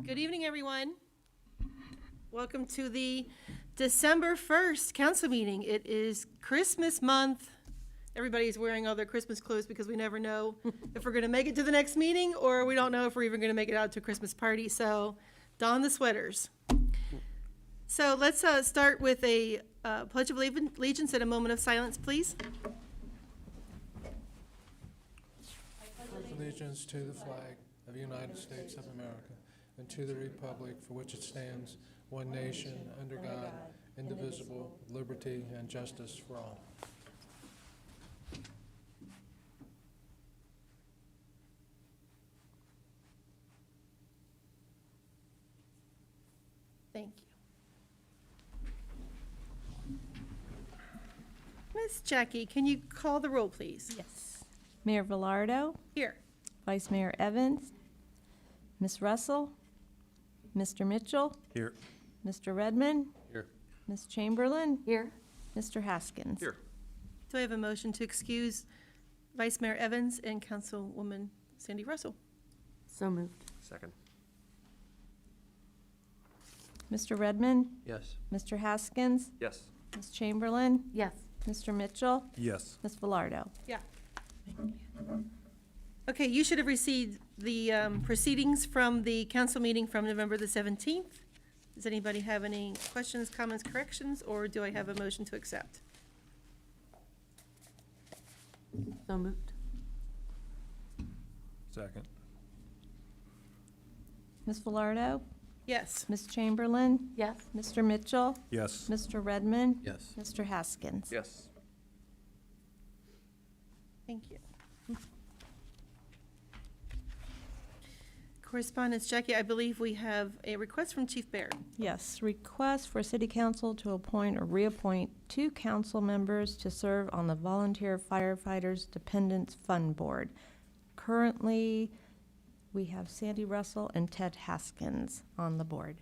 Good evening, everyone. Welcome to the December 1st council meeting. It is Christmas month. Everybody's wearing all their Christmas clothes because we never know if we're going to make it to the next meeting, or we don't know if we're even going to make it out to a Christmas party. So don the sweaters. So let's start with a Pledge of Allegiance and a moment of silence, please. Allegiance to the flag of the United States of America and to the republic for which it stands, one nation, under God, indivisible, with liberty and justice for all. Thank you. Miss Jackie, can you call the roll, please? Yes. Mayor Velardo, Here. Vice Mayor Evans, Ms. Russell, Mr. Mitchell, Here. Mr. Redmond, Here. Ms. Chamberlain, Here. Mr. Haskins. Here. Do I have a motion to excuse Vice Mayor Evans and Councilwoman Sandy Russell? So moved. Second. Mr. Redmond, Yes. Mr. Haskins, Yes. Ms. Chamberlain, Yes. Mr. Mitchell, Yes. Ms. Velardo. Yeah. Okay, you should have received the proceedings from the council meeting from November the 17th. Does anybody have any questions, comments, corrections, or do I have a motion to accept? So moved. Second. Ms. Velardo, Yes. Ms. Chamberlain, Yes. Mr. Mitchell, Yes. Mr. Redmond, Yes. Mr. Haskins. Yes. Thank you. Correspondence, Jackie, I believe we have a request from Chief Baird. Yes, request for City Council to appoint or reappoint 2 council members to serve on the Volunteer Firefighters Dependents Fund Board. Currently, we have Sandy Russell and Ted Haskins on the board.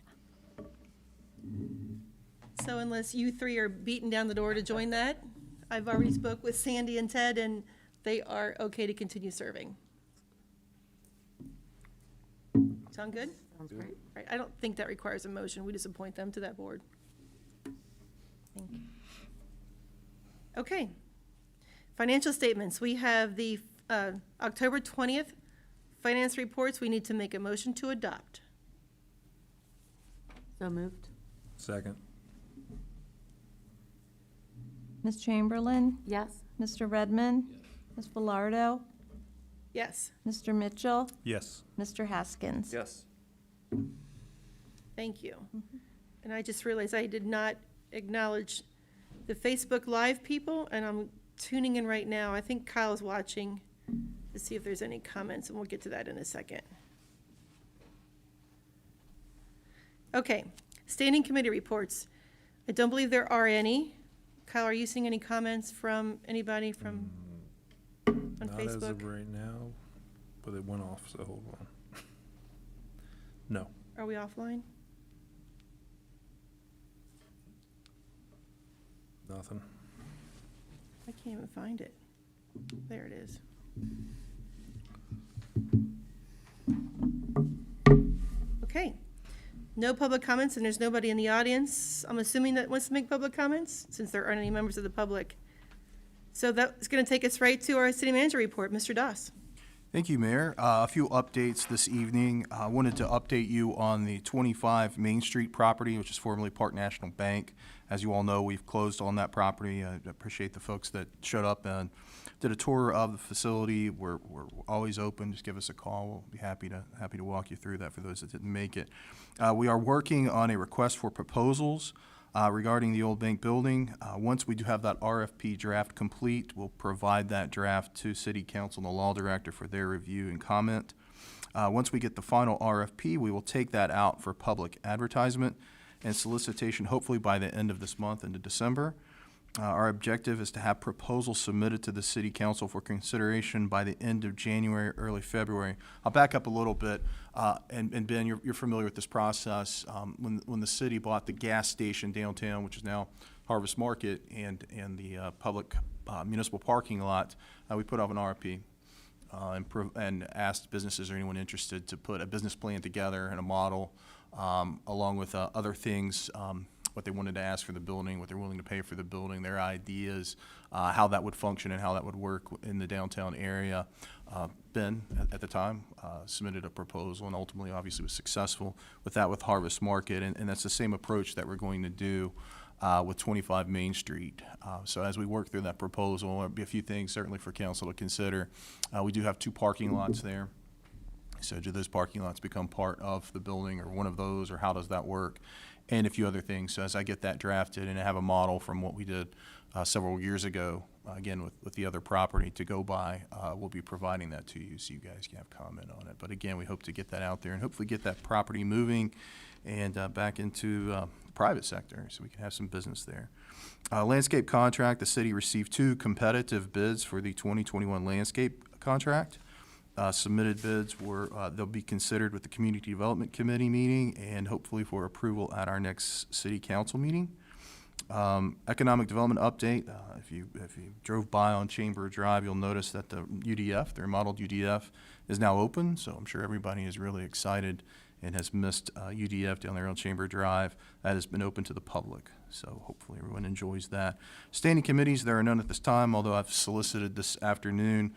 So unless you three are beating down the door to join that, I've already spoke with Sandy and Ted, and they are okay to continue serving. Sound good? Sounds great. Right, I don't think that requires a motion. We just appoint them to that board. Thank you. Okay. Financial statements. We have the October 20th finance reports. We need to make a motion to adopt. So moved. Second. Ms. Chamberlain, Yes. Mr. Redmond, Ms. Velardo, Yes, Mr. Mitchell, Yes. Mr. Haskins. Yes. thank you. And I just realized I did not acknowledge the Facebook Live people, and I'm tuning in right now. I think Kyle's watching to see if there's any comments, and we'll get to that in a second. Okay, standing committee reports. I don't believe there are any. Kyle, are you seeing any comments from anybody from on Not as of Facebook? right now, but it went off, so hold on. No. Are we offline? Nothing. I can't even find it. There it is. Okay. No public comments, and there's nobody in the audience, I'm assuming, that wants to make public comments, since there aren't any members of the public. So that's going to take us right to our city manager report. Mr. Doss. Thank you, Mayor. A few updates this evening. I wanted to update you on the 25 Main Street property, which is formerly Park National Bank. As you all know, we've closed on that property. I appreciate the folks that showed up and did a tour of the facility. We're always open. Just give us a call. We'll be happy to walk you through that for those that didn't make it. We are working on a request for proposals regarding the old bank building. Once we do have that RFP draft complete, we'll provide that draft to City Council and the Law Director for their review and comment. Once we get the final RFP, we will take that out for public advertisement and solicitation, hopefully by the end of this month into December. Our objective is to have proposals submitted to the City Council for consideration by the end of January, early February. I'll back up a little bit, and Ben, you're familiar with this process. When the city bought the gas station downtown, which is now Harvest Market, and the public municipal parking lot, we put off an RFP. and asked businesses or anyone interested to put a business plan together and a model, along with other things, what they wanted to ask for the building, what they're willing to pay for the building, their ideas, how that would function and how that would work in the downtown area. Ben, at the time, submitted a proposal and ultimately obviously was successful with that with Harvest Market, and that's the same approach that we're going to do with 25 Main Street. So as we work through that proposal, there'll be a few things certainly for council to consider. We do have 2 parking lots there. So do those parking lots become part of the building or one of those, or how does that work? And a few other things. So as I get that drafted and I have a model from what we did several years ago, again with the other property to go by, we'll be providing that to you so you guys can have comment on it. But again, we hope to get that out there and hopefully get that property moving and back into the private sector so we can have some business there. Landscape contract, the city received 2 competitive bids for the 2021 landscape contract. Submitted bids were, they'll be considered with the Community Development Committee meeting and hopefully for approval at our next city council meeting. Economic development update, if you drove by on Chamber Drive, you'll notice that the UDF, the remodeled UDF, is now open, so I'm sure everybody is really excited and has missed UDF down there on Chamber Drive. That has been open to the public, so hopefully everyone enjoys that. Standing committees, there are none at this time, although I've solicited this afternoon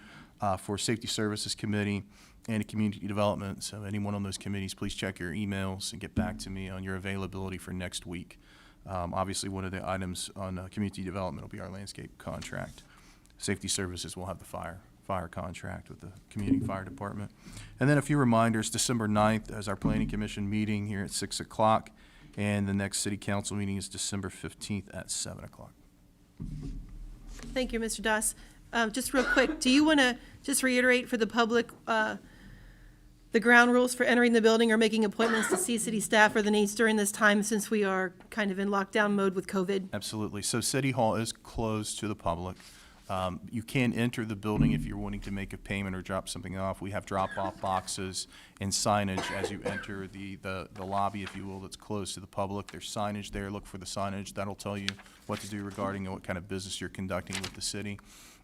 for Safety Services Committee and Community Development. So anyone on those committees, please check your emails and get back to me on your availability for next week. Obviously, one of the items on Community Development will be our landscape contract. Safety Services will have the fire contract with the Community Fire Department. And then a few reminders, December 9th is our Planning Commission meeting here at 6 o'clock, and the next City Council meeting is December 15th at 7 o'clock. Thank you, Mr. Doss. Just real quick, do you want to just reiterate for the public the ground rules for entering the building or making appointments to see city staff or the needs during this time since we are kind of in lockdown mode with COVID? Absolutely. So City Hall is closed to the public. You can enter the building if you're wanting to make a payment or drop something off. We have drop-off boxes and signage as you enter the lobby, if you will, that's closed to the public. There's signage there. Look for the signage. That'll tell you what to do regarding what kind of business you're conducting with the city.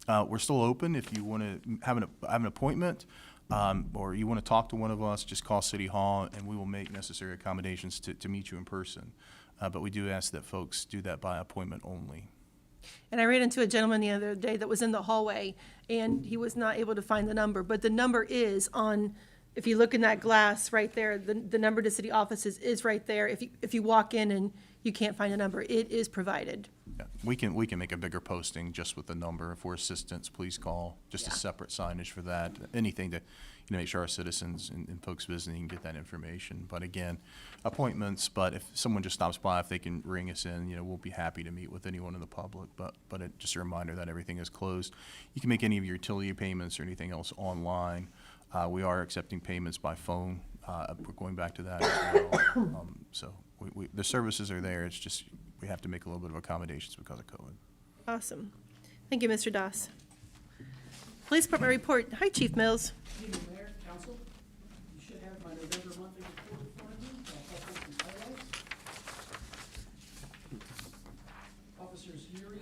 We're still open. If you want to have an appointment or you want to talk to one of us, just call City Hall and we will make necessary accommodations to meet you in person. But we do ask that folks do that by appointment only. And I ran into a gentleman the other day that was in the hallway, and he was not able to find the number. But the number is on, if you look in that glass right there, the number to city offices is right there. If you walk in and you can't find a number, it is provided. Yeah, we can make a bigger posting just with the number. For assistance, please call. Just a separate signage for that. Anything to make sure our citizens and folks visiting can get that information. But again, appointments. But if someone just stops by, if they can ring us in, we'll be happy to meet with anyone in the public. But just a reminder that everything is closed. You can make any of your utility payments or anything else online. We are accepting payments by phone. We're going back to that as well. So the services are there. It's just we have to make a little bit of accommodations because of COVID. Awesome. Thank you, Mr. Doss. Police Department report. Hi, Chief Mills. Good evening, Mayor, Council. You should have my November monthly report in front of you. I'll help with some highlights. Officers Yuri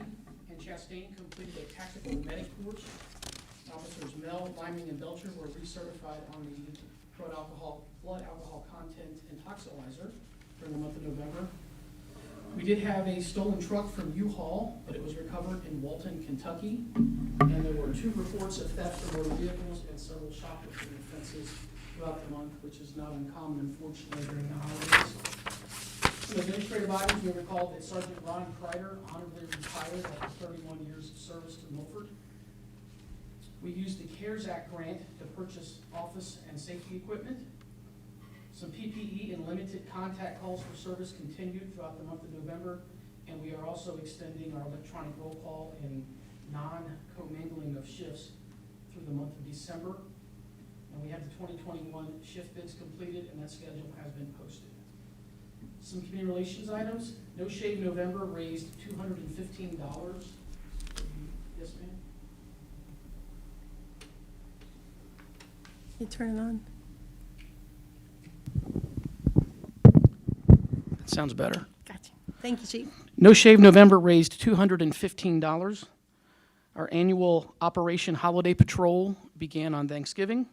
and Chastain completed a tactical medic course. Officers Mel, Liming, and Belcher were recertified on the blood alcohol content and toxilizer during the month of November. We did have a stolen truck from U-Haul, but it was recovered in Walton, Kentucky. And there were 2 reports of theft from motor vehicles and several shoplifting offenses throughout the month, which is not uncommon, unfortunately, during the holidays. Some administrative items, we recall that Sergeant Ron Kreider honorably retired after 31 years of service to Milford. We used the CARES Act grant to purchase office and safety equipment. Some PPE and limited contact calls for service continued throughout the month of November, and we are also extending our electronic roll call and non-commingling of shifts through the month of December. And we have the 2021 shift bids completed, and that schedule has been posted. Some community relations items. No Shave November raised $215. Yes, ma'am? You turn it on. That sounds better. Gotcha. Thank you, Chief. No Shave November raised $215. Our annual Operation Holiday Patrol began on Thanksgiving.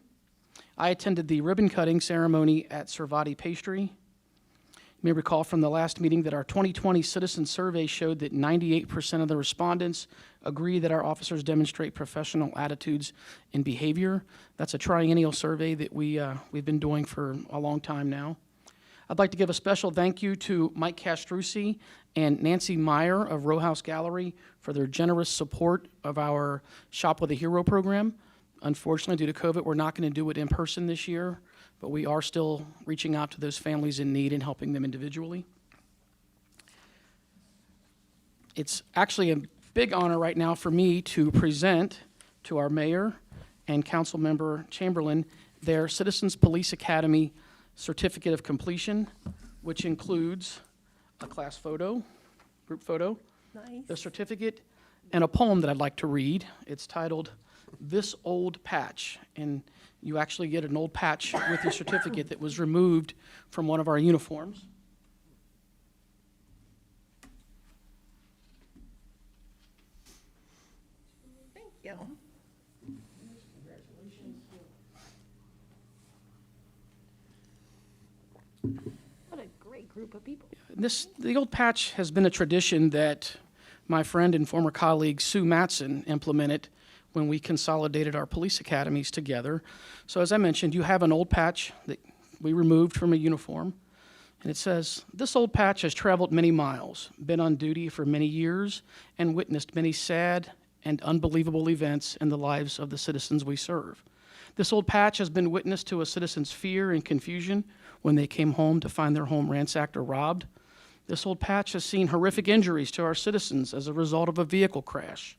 I attended the ribbon-cutting ceremony at Servati Pastry. You may recall from the last meeting that our 2020 citizen survey showed that 98% of the respondents agree that our officers demonstrate professional attitudes and behavior. That's a triennial survey that we've been doing for a long time now. I'd like to give a special thank you to Mike Castrucci and Nancy Meyer of Row House Gallery for their generous support of our Shop with a Hero program. Unfortunately, due to COVID, we're not going to do it in person this year, but we are still reaching out to those families in need and helping them individually. It's actually a big honor right now for me to present to our mayor and council member Chamberlain their Citizens Police Academy Certificate of Completion, which includes a class photo, group photo, Nice. the certificate, and a poem that I'd like to read. It's titled, "This Old Patch," and you actually get an old patch with your certificate that was removed from one of our uniforms. Thank you. What a great group of people. The old patch has been a tradition that my friend and former colleague Sue Matson implemented when we consolidated our police academies together. So as I mentioned, you have an old patch that we removed from a uniform, and it says, "This old patch has traveled many miles, been on duty for many years, and witnessed many sad and unbelievable events in the lives of the citizens we serve. This old patch has been witness to a citizen's fear and confusion when they came home to find their home ransacked or robbed. This old patch has seen horrific injuries to our citizens as a result of a vehicle crash.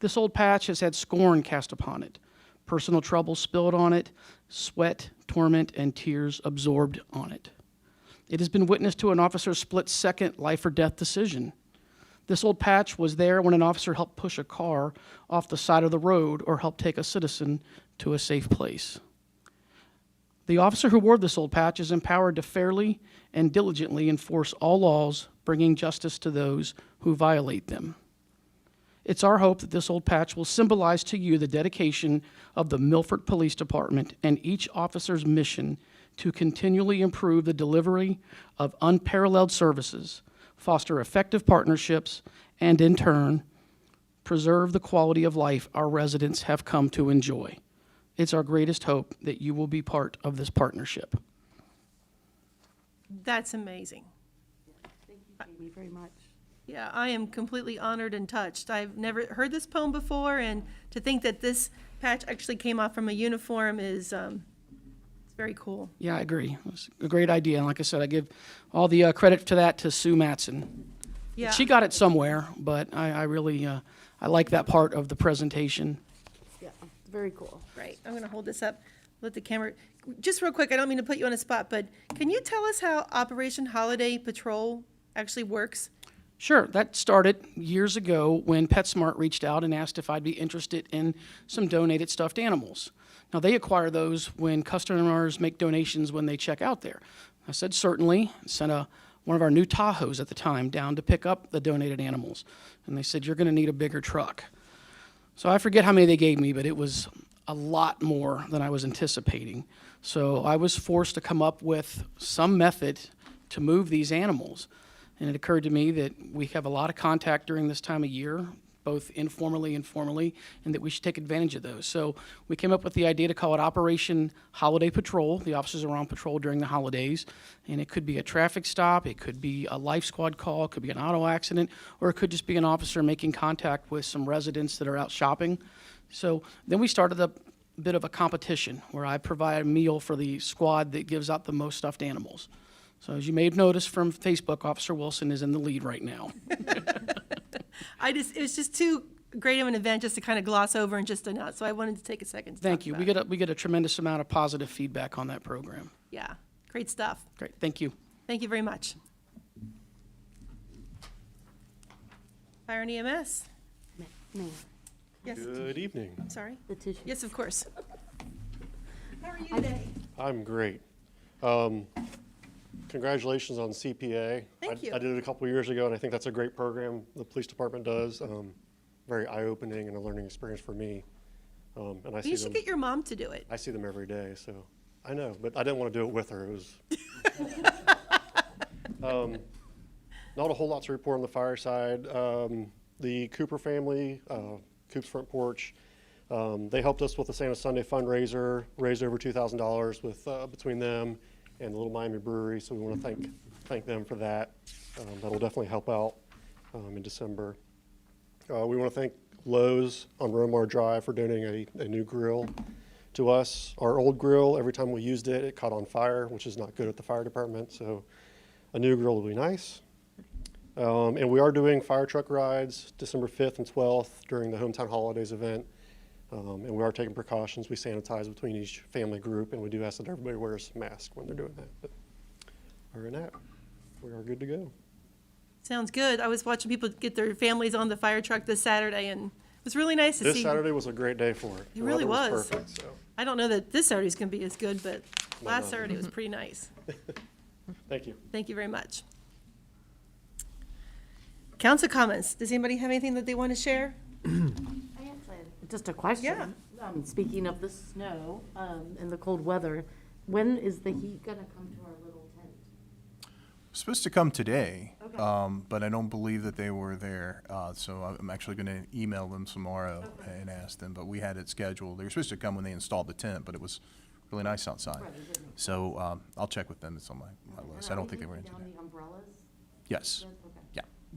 This old patch has had scorn cast upon it, personal trouble spilled on it, sweat, torment, and tears absorbed on it. It has been witness to an officer's split-second life or death decision. This old patch was there when an officer helped push a car off the side of the road or helped take a citizen to a safe place. The officer who wore this old patch is empowered to fairly and diligently enforce all laws, bringing justice to those who violate them. It's our hope that this old patch will symbolize to you the dedication of the Milford Police Department and each officer's mission to continually improve the delivery of unparalleled services, foster effective partnerships, and in turn, preserve the quality of life our residents have come to enjoy. It's our greatest hope that you will be part of this partnership." That's amazing. Thank you, Jamie, very much. Yeah, I am completely honored and touched. I've never heard this poem before, and to think that this patch actually came off from a uniform is it's very cool. Yeah, I agree. It was a great idea. And like I said, I give all the credit to that to Sue Matson. Yeah. She got it somewhere, but I really, I like that part of the presentation. Yeah, very cool. Right, I'm gonna hold this up, let the camera, just real quick, I don't mean to put you on a spot, but can you tell us how Operation Holiday Patrol actually works? Sure, that started years ago when PetSmart reached out and asked if I'd be interested in some donated stuffed animals. Now, they acquire those when customers make donations when they check out there. I said certainly, sent one of our new Tahoes at the time down to pick up the donated animals. And they said, "You're gonna need a bigger truck." So I forget how many they gave me, but it was a lot more than I was anticipating. So I was forced to come up with some method to move these animals. And it occurred to me that we have a lot of contact during this time of year, both informally and formally, and that we should take advantage of those. So we came up with the idea to call it Operation Holiday Patrol. The officers are on patrol during the holidays, and it could be a traffic stop, it could be a life squad call, it could be an auto accident, or it could just be an officer making contact with some residents that are out shopping. So then we started a bit of a competition where I provide a meal for the squad that gives out the most stuffed animals. So as you may have noticed from Facebook, Officer Wilson is in the lead right now. It was just too great of an event just to kind of gloss over and just announce, so I wanted to take a second to Thank talk you. about it. We get a tremendous amount of positive feedback on that program. Yeah, great stuff. Great, thank you. Thank you very much. Fire and EMS? Mayor, Yes, Good evening. I'm sorry. the tissue. Yes, of course. How are you today? I'm great. Congratulations on CPA. Thank you. I did it a couple years ago, and I think that's a great program the police department does. very eye-opening and a learning experience for me. And I see You should them, get your mom to do it. I see them every day, so I know, but I didn't want to do it with her. It was not a whole lot to report on the fire side. The Cooper family, Coop's Front Porch, they helped us with the Santa Sunday fundraiser, raised over $2,000 with between them and the Little Miami Brewery. So we want to thank them for that. That'll definitely help out in December. We want to thank Lowe's on Romar Drive for donating a new grill to us. Our old grill, every time we used it, it caught on fire, which is not good at the fire department. So a new grill will be nice. And we are doing fire truck rides December 5th and 12th during the Hometown Holidays event. And we are taking precautions. We sanitize between each family group, and we do ask that everybody wears a mask when they're doing that. But other than that, we are good to go. Sounds good. I was watching people get their families on the fire truck this Saturday, and it was really nice to see. This Saturday was a great day for it. It really was. Perfect, so. I don't know that this Saturday's going to be as good, but Might last not. Saturday was pretty nice. Thank you. Thank you very much. Council comments. Does anybody have anything that they want to share? Just a question. Yeah. Speaking of the snow, and the cold weather, when is the heat gonna come to our little tent? Supposed to come today, Okay. but I don't believe that they were there. So I'm actually going to email them tomorrow and ask them. But we had it scheduled. They were supposed to come when they installed the tent, but it was really nice outside. Right, it didn't. So I'll check with them. It's on my list. I don't think they were in down today. the umbrellas? Yes. Okay.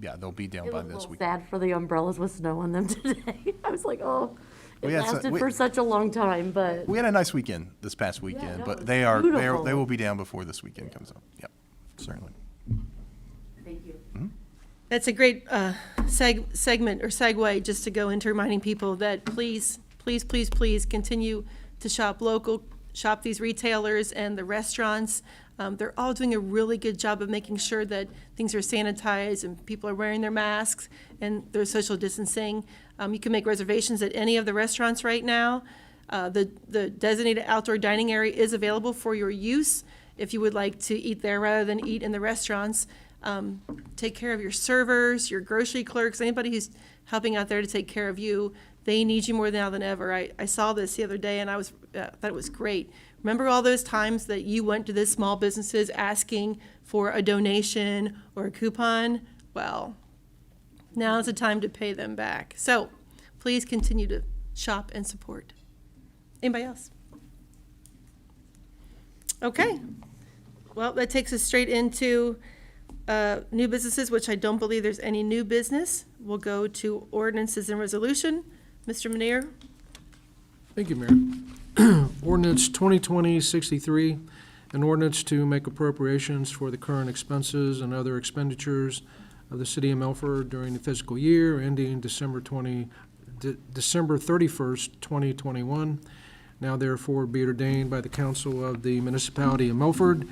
Yeah, they'll be down It by was a this little week. sad for the umbrellas with snow on them today. I was like, oh, it Well, yeah, it's a- lasted we- for such a long time, but We had a nice weekend this past weekend, no, but it's they beautiful. will be down before this weekend comes up. Yep, certainly. thank you. That's a great segment or segue just to go into reminding people that please, please, please, please continue to shop local, shop these retailers and the restaurants. They're all doing a really good job of making sure that things are sanitized and people are wearing their masks and there's social distancing. You can make reservations at any of the restaurants right now. The designated outdoor dining area is available for your use if you would like to eat there rather than eat in the restaurants. Take care of your servers, your grocery clerks, anybody who's helping out there to take care of you. They need you more now than ever. I saw this the other day and I thought it was great. Remember all those times that you went to the small businesses asking for a donation or a coupon? Well, now's the time to pay them back. So please continue to shop and support. Anybody else? Okay. Well, that takes us straight into new businesses, which I don't believe there's any new business. We'll go to ordinances and resolution. Mr. Manir? Thank you, Mayor. Ordinance 2020-63, an ordinance to make appropriations for the current expenses and other expenditures of the city of Milford during the fiscal year ending December 31st, 2021. Now therefore be it ordained by the council of the municipality of Milford.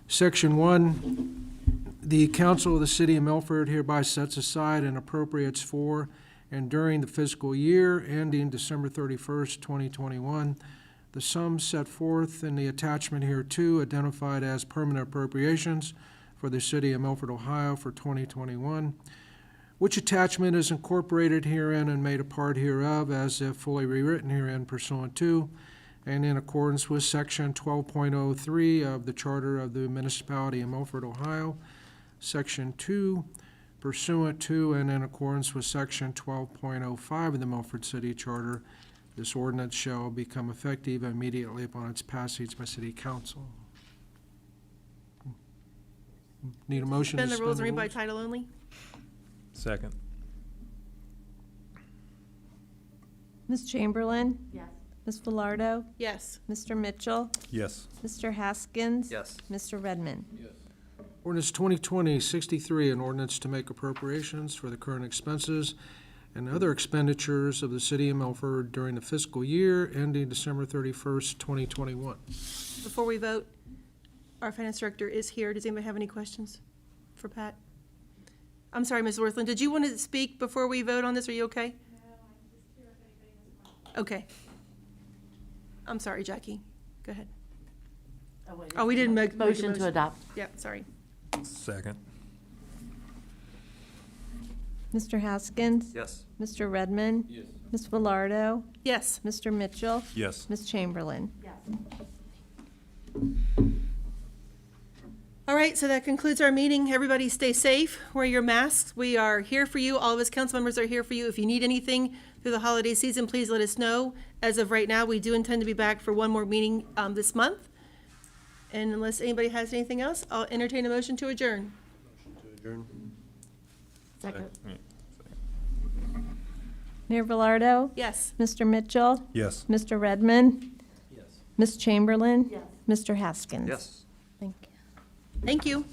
Section 1, the council of the city of Milford hereby sets aside and appropriates for and during the fiscal year ending December 31st, 2021, the sums set forth in the attachment hereto identified as permanent appropriations for the city of Milford, Ohio for 2021, which attachment is incorporated herein and made a part hereof as if fully rewritten herein pursuant to and in accordance with Section 12.03 of the Charter of the Municipality of Milford, Ohio, Section 2, pursuant to and in accordance with Section 12.05 of the Milford City Charter, this ordinance shall become effective immediately upon its passage by City Council. Need a motion to Suspend the rules and read by rules? title only? Second. Ms. Chamberlain? Yes. Ms. Velardo? Yes. Mr. Mitchell? Yes. Mr. Haskins? Yes. Mr. Redmond? Ordinance 2020-63, an ordinance to make appropriations for the current expenses and other expenditures of the city of Milford during the fiscal year ending December 31st, 2021. Before we vote, our finance director is here. Does anybody have any questions for Pat? I'm sorry, Ms. Worthland, did you want to speak before we vote on this? Are you okay? No, I'm just here if anybody has. Okay. I'm sorry, Jackie. Go ahead. wait, Oh, we didn't make a Motion to adopt. Yeah, sorry. Second. Mr. Haskins? Yes. Mr. Redmond? Yes. Ms. Velardo? Yes. Mr. Mitchell? Yes. Ms. Chamberlain? All right, so that concludes our meeting. Everybody stay safe, wear your masks. We are here for you. All of us council members are here for you. If you need anything through the holiday season, please let us know. As of right now, we do intend to be back for one more meeting this month. And unless anybody has anything else, I'll entertain a motion to adjourn. Second. Mayor Velardo? Yes. Mr. Mitchell? Yes. Mr. Redmond? Yes. Ms. Chamberlain? Yes. Mr. Haskins? Yes. Thank you. Thank you.